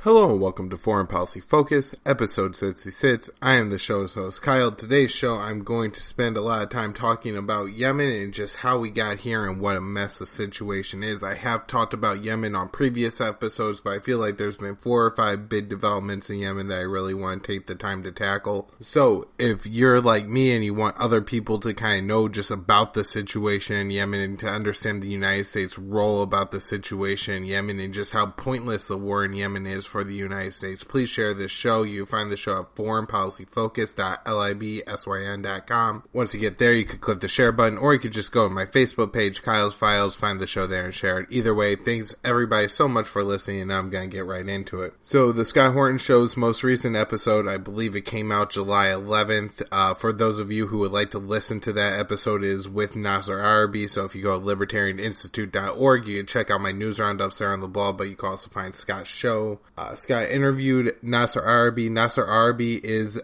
Hello and welcome to Foreign Policy Focus, episode 66. I am the show's host, Kyle. Today's show, I'm going to spend a lot of time talking about Yemen and just how we got here and what a mess the situation is. I have talked about Yemen on previous episodes, but I feel like there's been 4 or 5 big developments in Yemen that I really want to take the time to tackle. So, if you're like me and you want other people to kind of know just about the situation in Yemen and to understand the United States' role about the situation in Yemen and just how pointless the war in Yemen is for the United States, please share this show. You find the show at foreignpolicyfocus.libsyn.com. Once you get there, you could click the share button, or you could just go to my Facebook page, Kyle's Files, find the show there and share it. Either way, thanks everybody so much for listening, and now I'm going to get right into it. So, the Scott Horton Show's most recent episode, I believe it came out July 11th. For those of you who would like to listen to that episode, is with Nasser Arabi. So if you go to libertarianinstitute.org, you can check out my news roundups there on the blog, but you can also find Scott's show. Scott interviewed Nasser Arabi. Nasser Arabi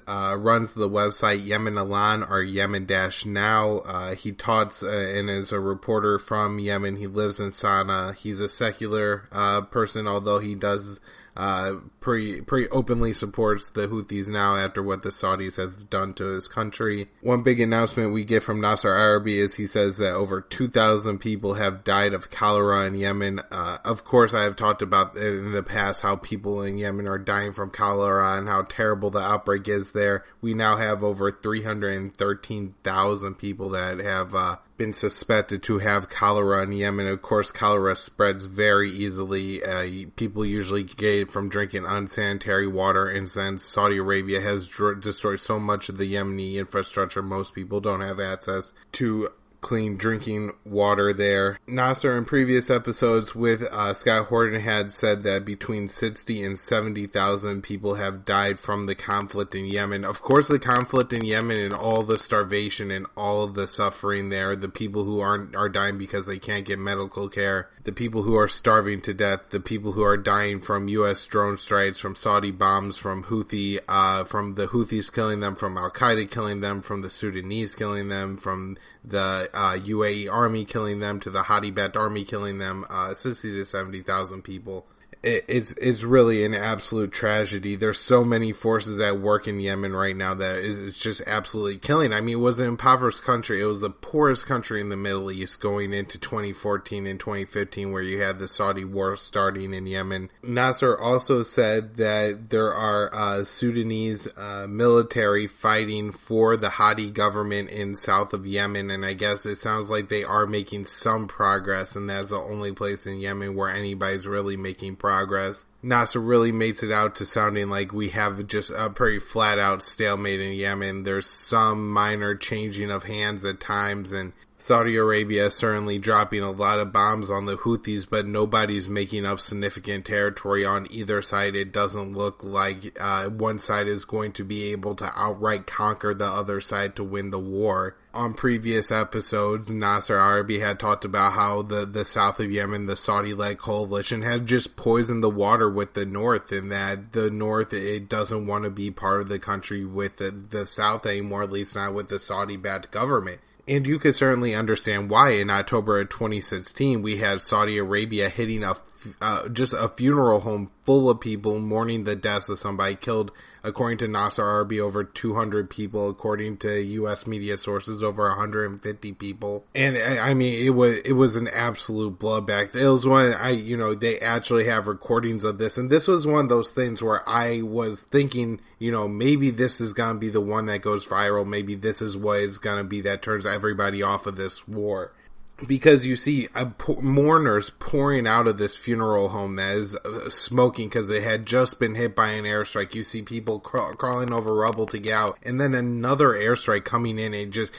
runs the website Yemen Alan, or Yemen-Now. He talks and is a reporter from Yemen. He lives in Sana'a. He's a secular person, although he does pretty openly supports the Houthis now after what the Saudis have done to his country. One big announcement we get from Nasser Arabi is he says that over 2,000 people have died of cholera in Yemen. Of course, I have talked about in the past how people in Yemen are dying from cholera and how terrible the outbreak is there. We now have over 313,000 people that have been suspected to have cholera in Yemen. Of course, cholera spreads very easily. People usually get it from drinking unsanitary water, and since Saudi Arabia has destroyed so much of the Yemeni infrastructure, most people don't have access to clean drinking water there. Nasser, in previous episodes with Scott Horton, had said that between 60 and 70,000 people have died from the conflict in Yemen. Of course, the conflict in Yemen and all the starvation and all of the suffering there, the people who are dying because they can't get medical care, the people who are starving to death, the people who are dying from U.S. drone strikes, from Saudi bombs, from the Houthis killing them, from Al-Qaeda killing them, from the Sudanese killing them, from the UAE army killing them, to the Hadi-backed army killing them, 60 to 70,000 people. It's really an absolute tragedy. There's so many forces at work in Yemen right now that it's just absolutely killing. I mean, it was an impoverished country. It was the poorest country in the Middle East going into 2014 and 2015, where you had the Saudi war starting in Yemen. Nasser also said that there are Sudanese military fighting for the Hadi government in south of Yemen, and I guess it sounds like they are making some progress, and that's the only place in Yemen where anybody's really making progress. Nasser really makes it out to sounding like we have just a pretty flat out stalemate in Yemen. There's some minor changing of hands at times, and Saudi Arabia is certainly dropping a lot of bombs on the Houthis, but nobody's making up significant territory on either side. It doesn't look like one side is going to be able to outright conquer the other side to win the war. On previous episodes, Nasser Arabi had talked about how the south of Yemen, the Saudi-led coalition, had just poisoned the water with the north, and that the north, it doesn't want to be part of the country with the south anymore, at least not with the Saudi-backed government. And you could certainly understand why. In October of 2016, we had Saudi Arabia hitting just a funeral home full of people mourning the deaths of somebody killed. According to Nasser Arabi, over 200 people. According to U.S. media sources, over 150 people. And I mean, it was an absolute bloodbath. It was one, they actually have recordings of this. And this was one of those things where I was thinking, maybe this is going to be the one that goes viral. Maybe this is what is going to be that turns everybody off of this war. Because you see mourners pouring out of this funeral home that is smoking because they had just been hit by an airstrike. You see people crawling over rubble to get out. And then another airstrike coming in and just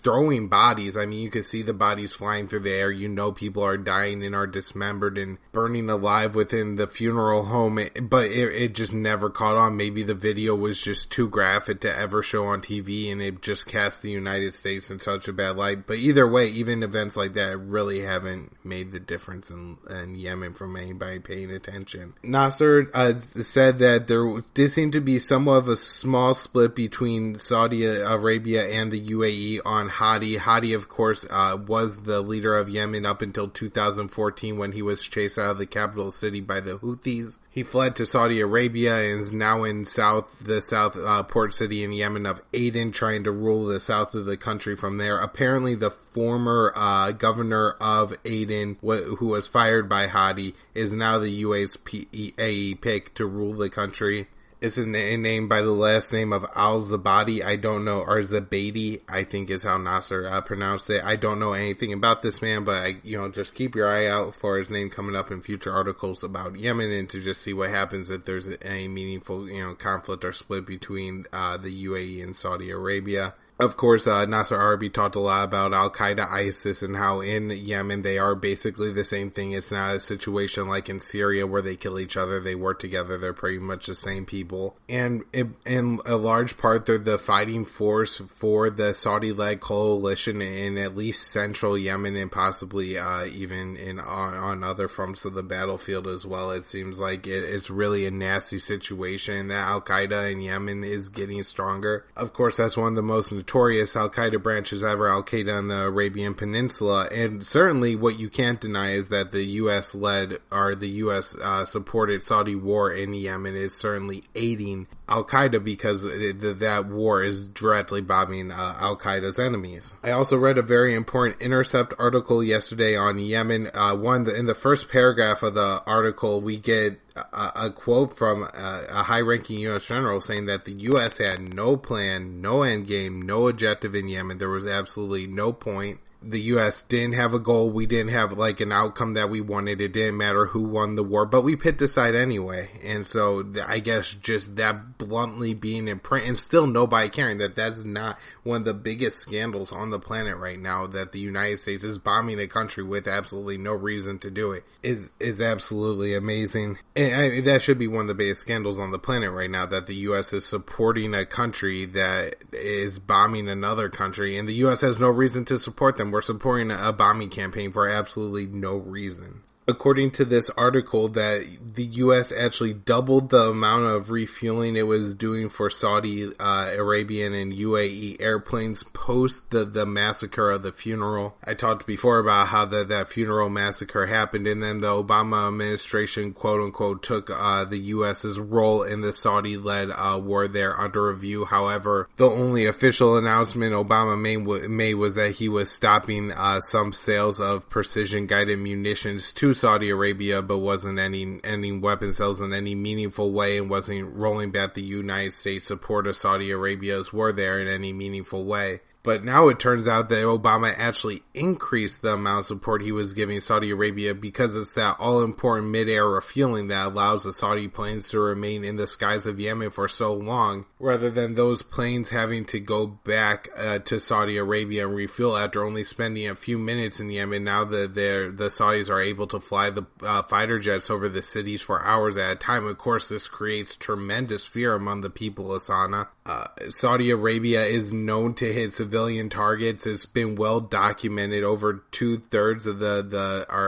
throwing bodies. I mean, you can see the bodies flying through the air. People are dying and are dismembered and burning alive within the funeral home. But it just never caught on. Maybe the video was just too graphic to ever show on TV, and it just cast the United States in such a bad light. But either way, even events like that really haven't made the difference in Yemen from anybody paying attention. Nasser said that there did seem to be somewhat of a small split between Saudi Arabia and the UAE on Hadi. Hadi, of course, was the leader of Yemen up until 2014 when he was chased out of the capital city by the Houthis. He fled to Saudi Arabia and is now in the south port city in Yemen of Aden, trying to rule the south of the country from there. Apparently, the former governor of Aden, who was fired by Hadi, is now the UAE pick to rule the country. It's a name by the last name of al-Zabadi. I don't know, or Zabadi, I think is how Nasser pronounced it. I don't know anything about this man, but just keep your eye out for his name coming up in future articles about Yemen, and to just see what happens if there's any meaningful, conflict or split between the UAE and Saudi Arabia. Of course, Nasser Arabi talked a lot about Al-Qaeda, ISIS, and how in Yemen they are basically the same thing. It's not a situation like in Syria where they kill each other. They work together. They're pretty much the same people. And in a large part, they're the fighting force for the Saudi-led coalition in at least central Yemen and possibly even on other fronts of the battlefield as well. It seems like it's really a nasty situation that Al-Qaeda in Yemen is getting stronger. Of course, that's one of the most notorious Al-Qaeda branches ever, Al-Qaeda on the Arabian Peninsula, and certainly what you can't deny is that the U.S. led, or the U.S. supported Saudi war in Yemen is certainly aiding Al-Qaeda because that war is directly bombing Al-Qaeda's enemies. I also read a very important Intercept article yesterday on Yemen. In the first paragraph of the article, we get a quote from a high-ranking U.S. general saying that the U.S. had no plan, no end game, no objective in Yemen. There was absolutely no point. The U.S. didn't have a goal. We didn't have an outcome that we wanted. It didn't matter who won the war, but we picked a side anyway. And so I guess just that bluntly being in print and still nobody caring that's not one of the biggest scandals on the planet right now, that the United States is bombing a country with absolutely no reason to do it is absolutely amazing. And that should be one of the biggest scandals on the planet right now, that the U.S. is supporting a country that is bombing another country, and the U.S. has no reason to support them. We're supporting a bombing campaign for absolutely no reason. According to this article, that the U.S. actually doubled the amount of refueling it was doing for Saudi Arabian and UAE airplanes post the massacre of the funeral. I talked before about how that funeral massacre happened, and then the Obama administration, quote-unquote, took the U.S.'s role in the Saudi-led war there under review. However, the only official announcement Obama made was that he was stopping some sales of precision-guided munitions to Saudi Arabia, but wasn't ending weapon sales in any meaningful way, and wasn't rolling back the United States support of Saudi Arabia's war there in any meaningful way. But now it turns out that Obama actually increased the amount of support he was giving Saudi Arabia because it's that all-important mid-air refueling that allows the Saudi planes to remain in the skies of Yemen for so long, rather than those planes having to go back to Saudi Arabia and refuel after only spending a few minutes in Yemen. Now the Saudis are able to fly the fighter jets over the cities for hours at a time. Of course, this creates tremendous fear among the people of Sana'a. Saudi Arabia is known to hit civilian targets. It's been well documented. Over 2/3 of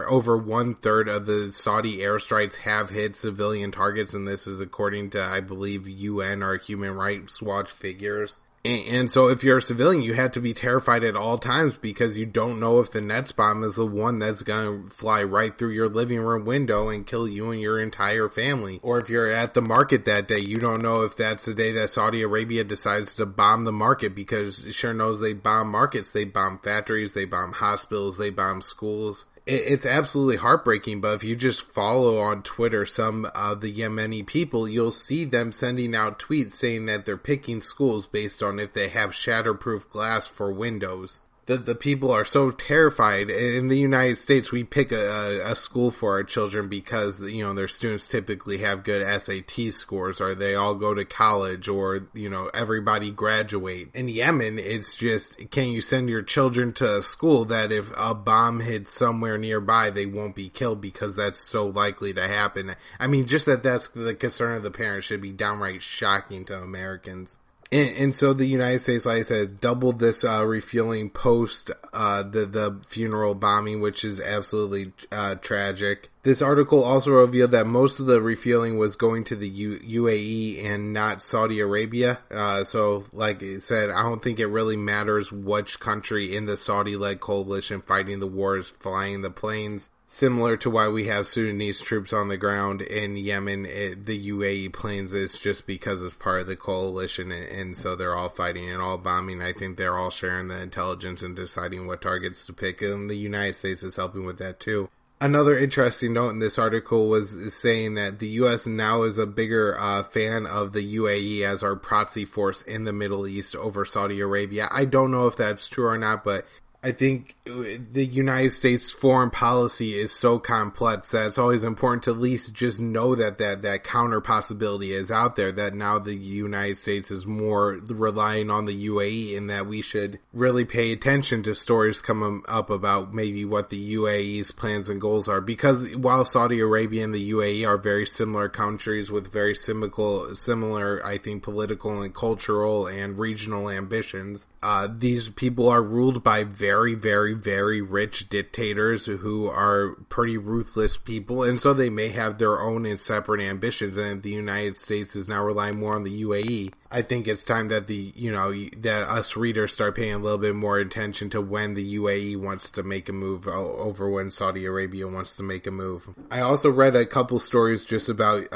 over 1/3 of the Saudi airstrikes have hit civilian targets, and this is according to, I believe, UN or Human Rights Watch figures. And so if you're a civilian, you have to be terrified at all times because you don't know if the next bomb is the one that's going to fly right through your living room window and kill you and your entire family. Or if you're at the market that day, you don't know if that's the day that Saudi Arabia decides to bomb the market, because it sure knows they bomb markets. They bomb factories, they bomb hospitals, they bomb schools. It's absolutely heartbreaking, but if you just follow on Twitter some of the Yemeni people, you'll see them sending out tweets saying that they're picking schools based on if they have shatterproof glass for windows. The people are so terrified. In the United States, we pick a school for our children because, their students typically have good SAT scores, or they all go to college, or, everybody graduate. In Yemen, it's just, can you send your children to a school that if a bomb hits somewhere nearby, they won't be killed, because that's so likely to happen. I mean, just that's the concern of the parents should be downright shocking to Americans. And so the United States, like I said, doubled this refueling post the funeral bombing, which is absolutely tragic. This article also revealed that most of the refueling was going to the UAE and not Saudi Arabia. So, like I said, I don't think it really matters which country in the Saudi-led coalition fighting the war is flying the planes. similar to why we have Sudanese troops on the ground in Yemen. The UAE planes is just because it's part of the coalition, and so they're all fighting and all bombing. I think they're all sharing the intelligence and deciding what targets to pick, and the United States is helping with that too. Another interesting note in this article was saying that the U.S. now is a bigger fan of the UAE as our proxy force in the Middle East over Saudi Arabia. I don't know if that's true or not, but I think the United States foreign policy is so complex that it's always important to at least just know that counter possibility is out there, that now the United States is more relying on the UAE, and that we should really pay attention to stories coming up about maybe what the UAE's plans and goals are. Because while Saudi Arabia and the UAE are very similar countries with very similar, I think, political and cultural and regional ambitions, these people are ruled by very, very, very rich dictators who are pretty ruthless people, and so they may have their own and separate ambitions, and the United States is now relying more on the UAE. I think it's time that that us readers start paying a little bit more attention to when the UAE wants to make a move over when Saudi Arabia wants to make a move. I also read a couple stories just about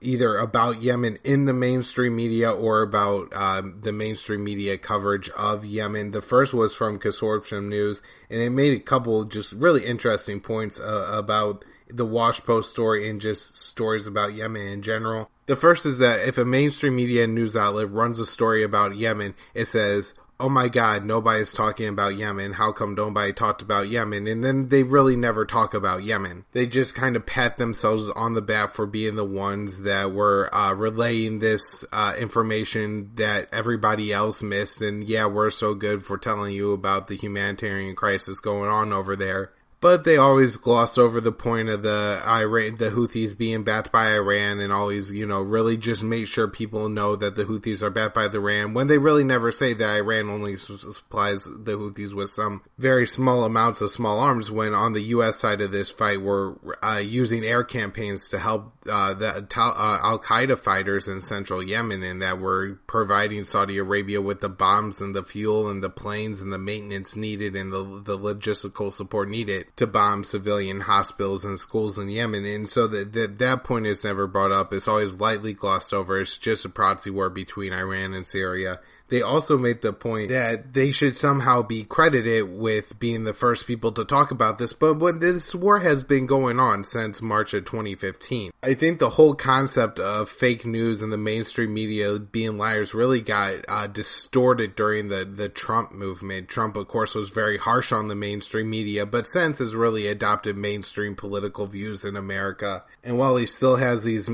either about Yemen in the mainstream media or about the mainstream media coverage of Yemen. The first was from Consortium News, and it made a couple just really interesting points about the Wash Post story and just stories about Yemen in general. The first is that if a mainstream media news outlet runs a story about Yemen, it says, "Oh my God, nobody's talking about Yemen. How come nobody talked about Yemen?" And then they really never talk about Yemen. They just kind of pat themselves on the back for being the ones that were relaying this information that everybody else missed. And yeah, we're so good for telling you about the humanitarian crisis going on over there. But they always gloss over the point of the Houthis being backed by Iran, and always, really just make sure people know that the Houthis are backed by Iran, when they really never say that Iran only supplies the Houthis with some very small amounts of small arms, when on the U.S. side of this fight, we're using air campaigns to help the Al-Qaeda fighters in central Yemen, and that we're providing Saudi Arabia with the bombs and the fuel and the planes and the maintenance needed and the logistical support needed to bomb civilian hospitals and schools in Yemen. And so that point is never brought up. It's always lightly glossed over. It's just a proxy war between Iran and Syria. They also made the point that they should somehow be credited with being the first people to talk about this, but when this war has been going on since March of 2015. I think the whole concept of fake news and the mainstream media being liars really got distorted during the Trump movement. Trump, of course, was very harsh on the mainstream media, but since has really adopted mainstream political views in America. And while he still has these,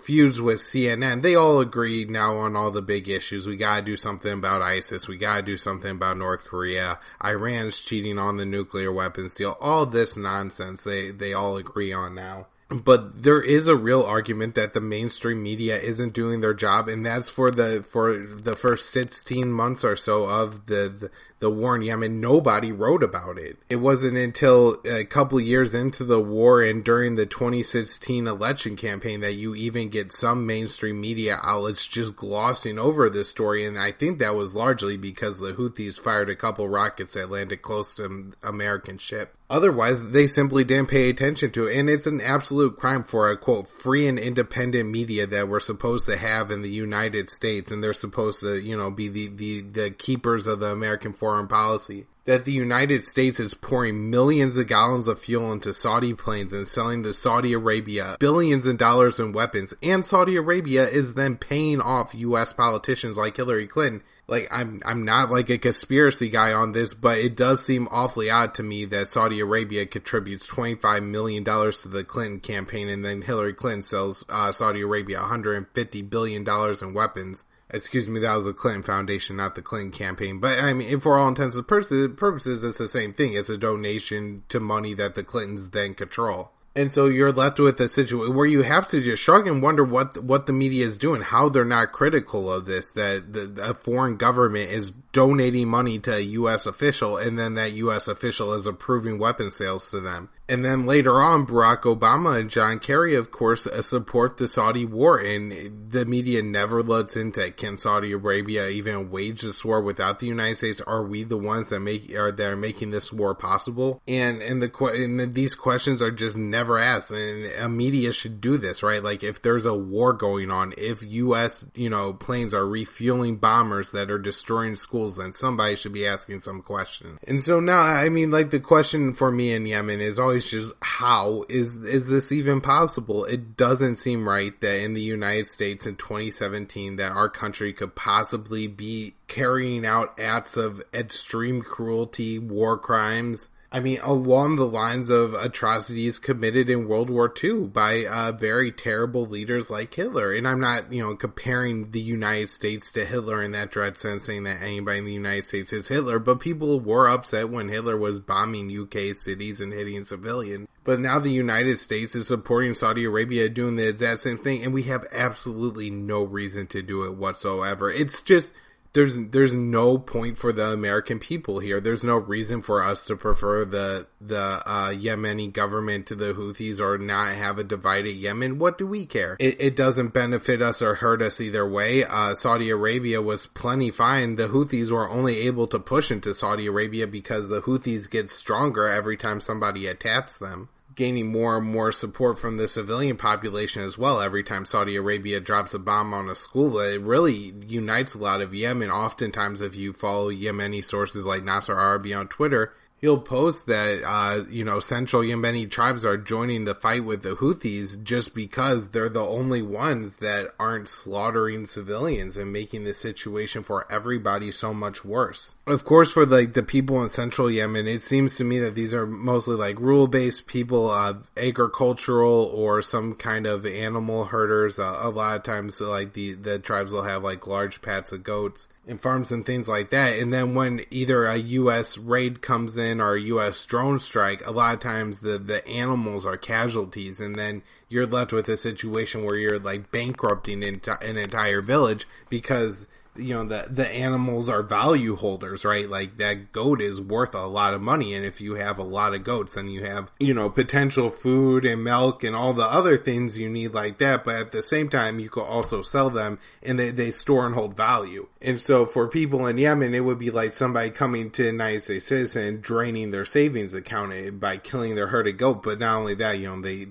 feuds with CNN, they all agree now on all the big issues. We gotta do something about ISIS. We gotta do something about North Korea. Iran's cheating on the nuclear weapons deal. All this nonsense they all agree on now. But there is a real argument that the mainstream media isn't doing their job, and that's for the first 16 months or so of the war in Yemen. Nobody wrote about it. It wasn't until a couple years into the war and during the 2016 election campaign that you even get some mainstream media outlets just glossing over this story, and I think that was largely because the Houthis fired a couple rockets that landed close to an American ship. Otherwise, they simply didn't pay attention to it, and it's an absolute crime for a, quote, free and independent media that we're supposed to have in the United States, and they're supposed to, be the keepers of the American foreign policy. That the United States is pouring millions of gallons of fuel into Saudi planes and selling to Saudi Arabia billions of dollars in weapons, and Saudi Arabia is then paying off U.S. politicians like Hillary Clinton. Like, I'm not like a conspiracy guy on this, but it does seem awfully odd to me that Saudi Arabia contributes $25 million to the Clinton campaign, and then Hillary Clinton sells Saudi Arabia $150 billion in weapons. Excuse me, that was the Clinton Foundation, not the Clinton campaign. But, I mean, for all intents and purposes, it's the same thing. It's a donation to money that the Clintons then control. And so you're left with a situation where you have to just shrug and wonder what the media is doing, how they're not critical of this, that a foreign government is donating money to a U.S. official, and then that U.S. official is approving weapon sales to them. And then later on, Barack Obama and John Kerry, of course, support the Saudi war. And the media never looks into, can Saudi Arabia even wage this war without the United States? Are we the ones that are making this war possible? And these questions are just never asked. And media should do this, right? Like, if there's a war going on, if U.S. planes are refueling bombers that are destroying schools, then somebody should be asking some question. And so now, I mean, like, the question for me in Yemen is always just, how is this even possible? It doesn't seem right that in the United States in 2017 that our country could possibly be carrying out acts of extreme cruelty, war crimes. I mean, along the lines of atrocities committed in World War II by very terrible leaders like Hitler. And I'm not, comparing the United States to Hitler in that direct sense, saying that anybody in the United States is Hitler, but people were upset when Hitler was bombing UK cities and hitting civilians. But now the United States is supporting Saudi Arabia doing the exact same thing, and we have absolutely no reason to do it whatsoever. It's just, there's no point for the American people here. There's no reason for us to prefer the Yemeni government to the Houthis or not have a divided Yemen. What do we care? It doesn't benefit us or hurt us either way. Saudi Arabia was plenty fine. The Houthis were only able to push into Saudi Arabia because the Houthis get stronger every time somebody attacks them, gaining more and more support from the civilian population as well. Every time Saudi Arabia drops a bomb on a school, it really unites a lot of Yemen. Oftentimes, if you follow Yemeni sources like Nasser Arabi on Twitter, he'll post that, central Yemeni tribes are joining the fight with the Houthis just because they're the only ones that aren't slaughtering civilians and making the situation for everybody so much worse. Of course, for the people in central Yemen, it seems to me that these are mostly like rural-based people, agricultural or some kind of animal herders. A lot of times, like the tribes will have like large pats of goats and farms and things like that. And then when either a U.S. raid comes in or a U.S. drone strike, a lot of times the animals are casualties, and then you're left with a situation where you're like bankrupting an entire village because the animals are value holders, right? Like, that goat is worth a lot of money, and if you have a lot of goats, then you have, potential food and milk and all the other things you need like that, but at the same time, you could also sell them, and they store and hold value. And so for people in Yemen, it would be like somebody coming to a United States citizen and draining their savings account by killing their herded goat, but not only that,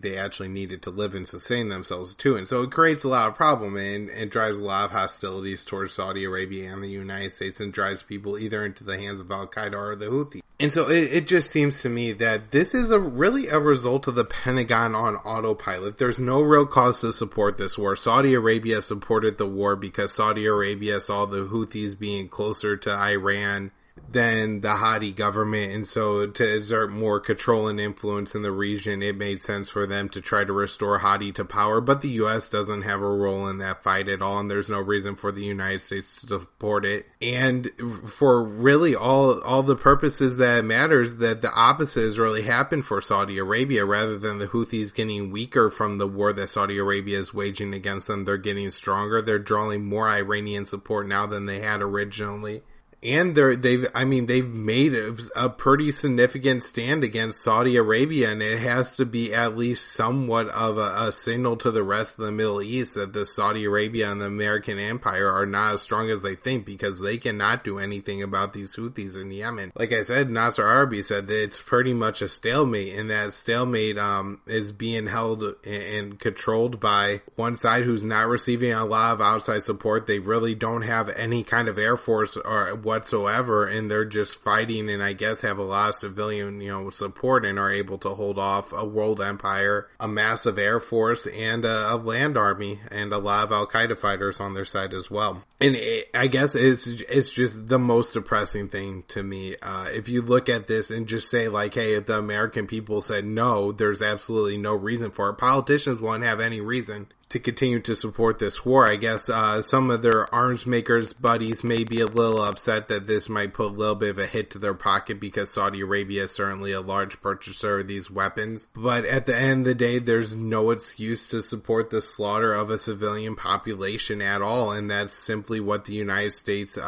they actually needed to live and sustain themselves too, and so it creates a lot of problem and drives a lot of hostilities towards Saudi Arabia and the United States, and drives people either into the hands of Al-Qaeda or the Houthis. And so it just seems to me that this is really a result of the Pentagon on autopilot. There's no real cause to support this war. Saudi Arabia supported the war because Saudi Arabia saw the Houthis being closer to Iran than the Hadi government, and so to exert more control and influence in the region, it made sense for them to try to restore Hadi to power, but the U.S. doesn't have a role in that fight at all, and there's no reason for the United States to support it. And for really all the purposes that it matters, that the opposite has really happened for Saudi Arabia. Rather than the Houthis getting weaker from the war that Saudi Arabia is waging against them, they're getting stronger. They're drawing more Iranian support now than they had originally. And they've made a pretty significant stand against Saudi Arabia, and it has to be at least somewhat of a signal to the rest of the Middle East that the Saudi Arabia and the American empire are not as strong as they think, because they cannot do anything about these Houthis in Yemen. Like I said, Nasser Arabi said that it's pretty much a stalemate, and that stalemate is being held and controlled by one side who's not receiving a lot of outside support. They really don't have any kind of air force or whatsoever, and they're just fighting, and I guess have a lot of civilian, support, and are able to hold off a world empire, a massive air force, and a land army, and a lot of Al-Qaeda fighters on their side as well. And I guess it's just the most depressing thing to me. If you look at this and just say like, hey, if the American people said no, there's absolutely no reason for it. Politicians won't have any reason to continue to support this war. I guess some of their arms makers buddies may be a little upset that this might put a little bit of a hit to their pocket, because Saudi Arabia is certainly a large purchaser of these weapons. But at the end of the day, there's no excuse to support the slaughter of a civilian population at all, and that's simply what the United States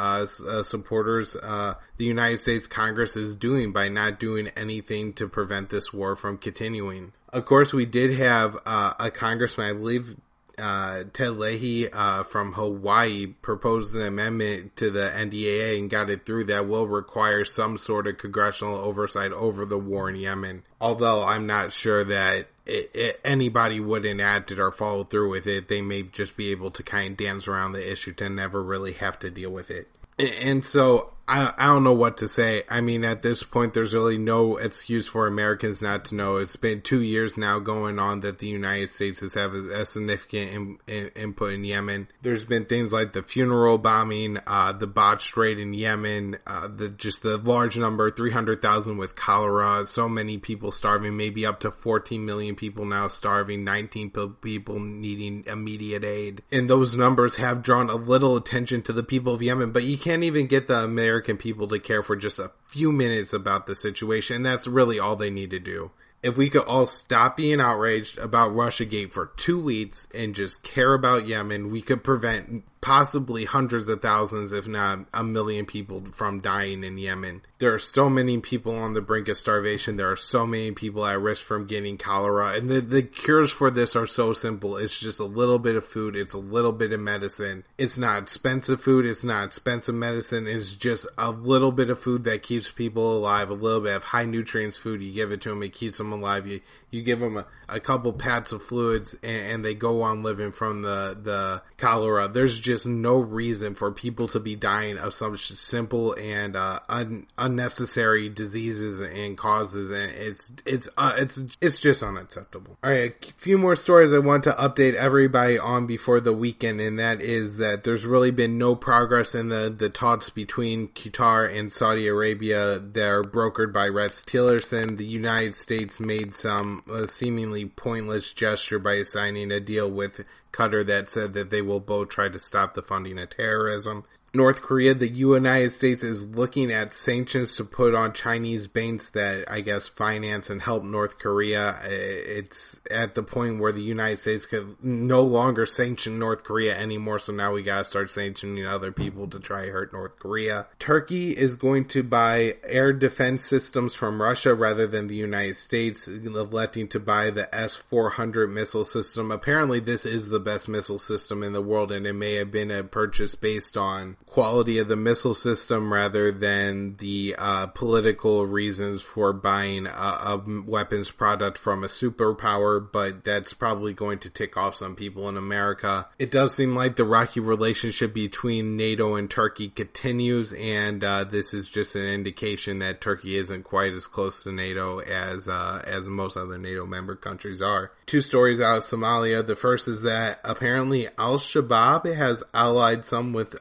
supporters, the United States Congress is doing by not doing anything to prevent this war from continuing. Of course, we did have a congressman, I believe Ted Leahy from Hawaii proposed an amendment to the NDAA and got it through that will require some sort of congressional oversight over the war in Yemen. Although I'm not sure that anybody would enact it or follow through with it. They may just be able to kind of dance around the issue to never really have to deal with it. And so I don't know what to say. I mean, at this point, there's really no excuse for Americans not to know. It's been 2 years now going on that the United States has had a significant input in Yemen. There's been things like the funeral bombing, the botched raid in Yemen, the large number, 300,000 with cholera, so many people starving, maybe up to 14 million people now starving, 19 people needing immediate aid. And those numbers have drawn a little attention to the people of Yemen, but you can't even get the American people to care for just a few minutes about the situation. And that's really all they need to do. If we could all stop being outraged about Russiagate for 2 weeks and just care about Yemen, we could prevent possibly hundreds of thousands, if not 1 million people from dying in Yemen. There are so many people on the brink of starvation. There are so many people at risk from getting cholera. And the cures for this are so simple. It's just a little bit of food. It's a little bit of medicine. It's not expensive food. It's not expensive medicine. It's just a little bit of food that keeps people alive. A little bit of high nutrients food. You give it to them. It keeps them alive. You give them a couple pats of fluids and they go on living from the cholera. There's just no reason for people to be dying of some simple and unnecessary diseases and causes, and it's just unacceptable. All right, a few more stories I want to update everybody on before the weekend, and that is that there's really been no progress in the talks between Qatar and Saudi Arabia that are brokered by Rex Tillerson. The United States made some seemingly pointless gesture by signing a deal with Qatar that said that they will both try to stop the funding of terrorism. North Korea, the United States is looking at sanctions to put on Chinese banks that, I guess, finance and help North Korea. It's at the point where the United States can no longer sanction North Korea anymore, so now we gotta start sanctioning other people to try to hurt North Korea. Turkey is going to buy air defense systems from Russia rather than the United States, electing to buy the S-400 missile system. Apparently, this is the best missile system in the world, and it may have been a purchase based on quality of the missile system rather than the political reasons for buying a weapons product from a superpower, but that's probably going to tick off some people in America. It does seem like the rocky relationship between NATO and Turkey continues, and this is just an indication that Turkey isn't quite as close to NATO as most other NATO member countries are. 2 stories out of Somalia. The first is that apparently Al-Shabaab has allied some with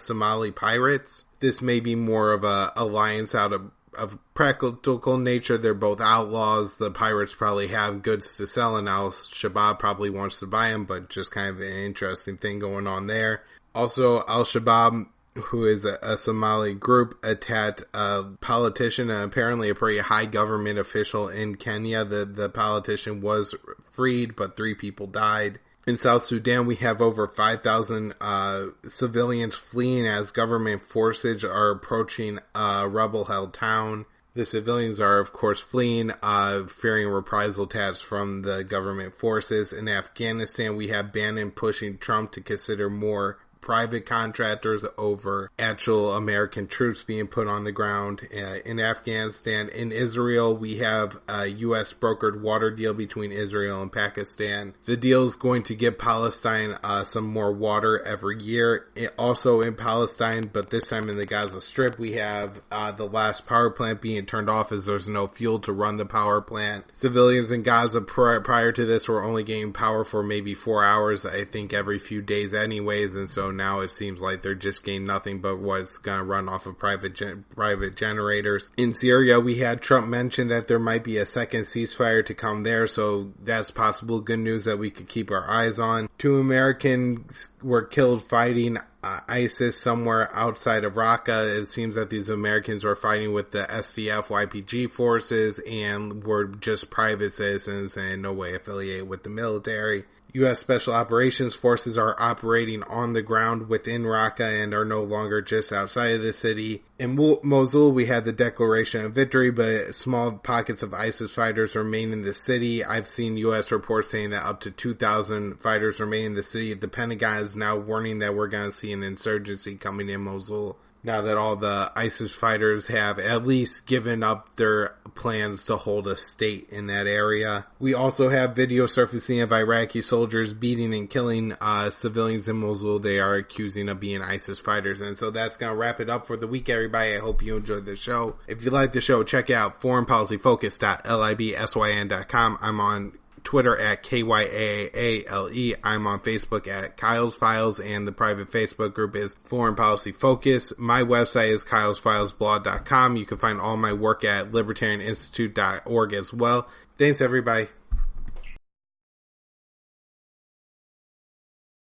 Somali pirates. This may be more of a alliance out of practical nature. They're both outlaws. The pirates probably have goods to sell, and Al-Shabaab probably wants to buy them, but just kind of an interesting thing going on there. Also, Al-Shabaab, who is a Somali group, attacked a politician and apparently a pretty high government official in Kenya. The politician was freed, but 3 people died. In South Sudan, we have over 5,000 civilians fleeing as government forces are approaching a rebel-held town. The civilians are, of course, fleeing, fearing reprisal attacks from the government forces. In Afghanistan, we have Bannon pushing Trump to consider more private contractors over actual American troops being put on the ground in Afghanistan. In Israel, we have a U.S. brokered water deal between Israel and Pakistan. The deal is going to give Palestine some more water every year. Also in Palestine, but this time in the Gaza Strip, we have the last power plant being turned off as there's no fuel to run the power plant. Civilians in Gaza prior to this were only getting power for maybe 4 hours, I think, every few days anyways, and so now it seems like they're just getting nothing but what's going to run off of private generators. In Syria, we had Trump mention that there might be a second ceasefire to come there, so that's possible good news that we could keep our eyes on. 2 Americans were killed fighting ISIS somewhere outside of Raqqa. It seems that these Americans were fighting with the SDF YPG forces and were just private citizens and in no way affiliated with the military. U.S. Special Operations Forces are operating on the ground within Raqqa and are no longer just outside of the city. In Mosul, we had the declaration of victory, but small pockets of ISIS fighters remain in the city. I've seen U.S. reports saying that up to 2,000 fighters remain in the city. The Pentagon is now warning that we're going to see an insurgency coming in Mosul, now that all the ISIS fighters have at least given up their plans to hold a state in that area. We also have video surfacing of Iraqi soldiers beating and killing civilians in Mosul they are accusing of being ISIS fighters. And so that's going to wrap it up for the week, everybody. I hope you enjoyed the show. If you like the show, check out foreignpolicyfocus.libsyn.com. I'm on Twitter at KYAALE. I'm on Facebook at Kyle's Files, and the private Facebook group is Foreign Policy Focus. My website is kylesfilesblog.com. You can find all my work at libertarianinstitute.org as well. Thanks, everybody.